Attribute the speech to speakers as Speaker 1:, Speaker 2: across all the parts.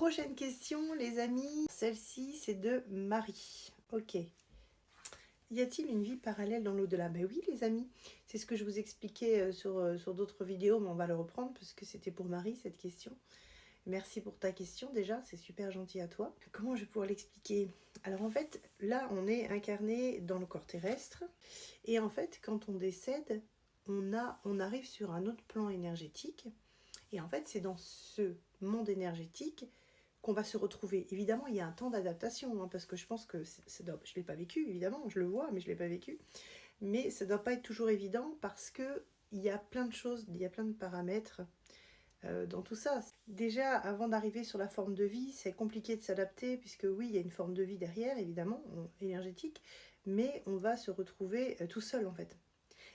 Speaker 1: Prochaine question, les amis. Celle-ci, c'est de Marie. Ok. Y a-t-il une vie parallèle dans l'au-delà? Ben oui, les amis. C'est ce que je vous expliquais sur d'autres vidéos, mais on va le reprendre parce que c'était pour Marie, cette question. Merci pour ta question déjà, c'est super gentil à toi. Comment je vais pouvoir l'expliquer? Alors en fait, là, on est incarné dans le corps terrestre. Et en fait, quand on décède, on arrive sur un autre plan énergétique. Et en fait, c'est dans ce monde énergétique qu'on va se retrouver. Évidemment, il y a un temps d'adaptation, parce que je pense que je ne l'ai pas vécu, évidemment, je le vois, mais je ne l'ai pas vécu. Mais ça ne doit pas être toujours évident parce qu'il y a plein de choses, il y a plein de paramètres dans tout ça. Déjà, avant d'arriver sur la forme de vie, c'est compliqué de s'adapter, puisque oui, il y a une forme de vie derrière, évidemment, énergétique, mais on va se retrouver tout seul, en fait.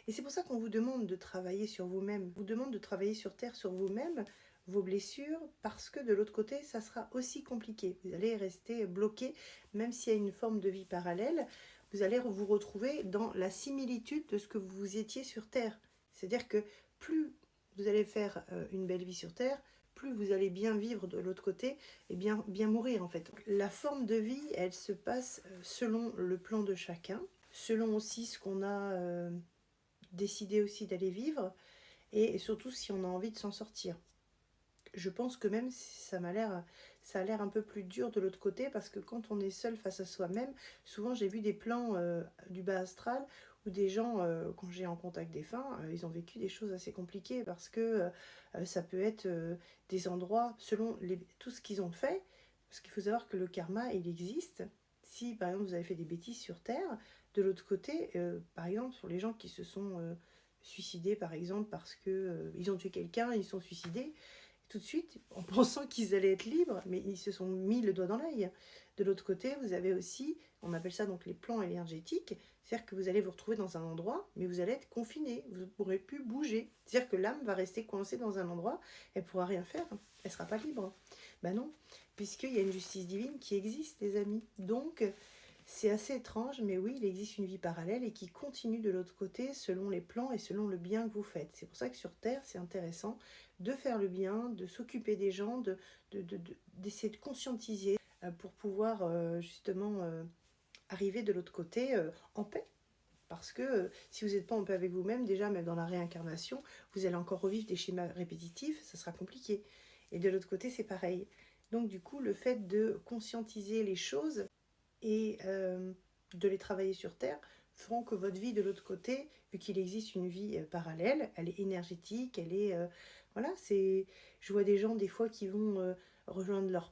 Speaker 1: Et c'est pour ça qu'on vous demande de travailler sur vous-même, on vous demande de travailler sur Terre sur vous-même, vos blessures, parce que de l'autre côté, ça sera aussi compliqué. Vous allez rester bloqué, même s'il y a une forme de vie parallèle, vous allez vous retrouver dans la similitude de ce que vous étiez sur Terre. C'est-à-dire que plus vous allez faire une belle vie sur Terre, plus vous allez bien vivre de l'autre côté et bien mourir en fait. La forme de vie, elle se passe selon le plan de chacun, selon aussi ce qu'on a décidé aussi d'aller vivre, et surtout si on a envie de s'en sortir. Je pense que même si ça a l'air un peu plus dur de l'autre côté, parce que quand on est seul face à soi-même, souvent j'ai vu des plans du bas astral où des gens, quand j'ai en contact défunts, ils ont vécu des choses assez compliquées, parce que ça peut être des endroits selon tout ce qu'ils ont fait, parce qu'il faut savoir que le karma, il existe. Si par exemple vous avez fait des bêtises sur Terre, de l'autre côté, par exemple sur les gens qui se sont suicidés par exemple parce que ils ont tué quelqu'un, ils sont suicidés, tout de suite, en pensant qu'ils allaient être libres, mais ils se sont mis le doigt dans l'œil. De l'autre côté, vous avez aussi, on appelle ça donc les plans énergétiques, c'est-à-dire que vous allez vous retrouver dans un endroit, mais vous allez être confiné, vous ne pourrez plus bouger. C'est-à-dire que l'âme va rester coincée dans un endroit, elle ne pourra rien faire, elle ne sera pas libre. Ben non, puisqu'il y a une justice divine qui existe, les amis. Donc, c'est assez étrange, mais oui, il existe une vie parallèle et qui continue de l'autre côté selon les plans et selon le bien que vous faites. C'est pour ça que sur Terre, c'est intéressant de faire le bien, de s'occuper des gens, d'essayer de conscientiser pour pouvoir justement arriver de l'autre côté en paix. Parce que si vous n'êtes pas en paix avec vous-même, déjà même dans la réincarnation, vous allez encore revivre des schémas répétitifs, ça sera compliqué. Et de l'autre côté, c'est pareil. Donc du coup, le fait de conscientiser les choses et de les travailler sur Terre feront que votre vie de l'autre côté, vu qu'il existe une vie parallèle, elle est énergétique, elle est... voilà, c'est... Je vois des gens des fois qui vont rejoindre leurs parents,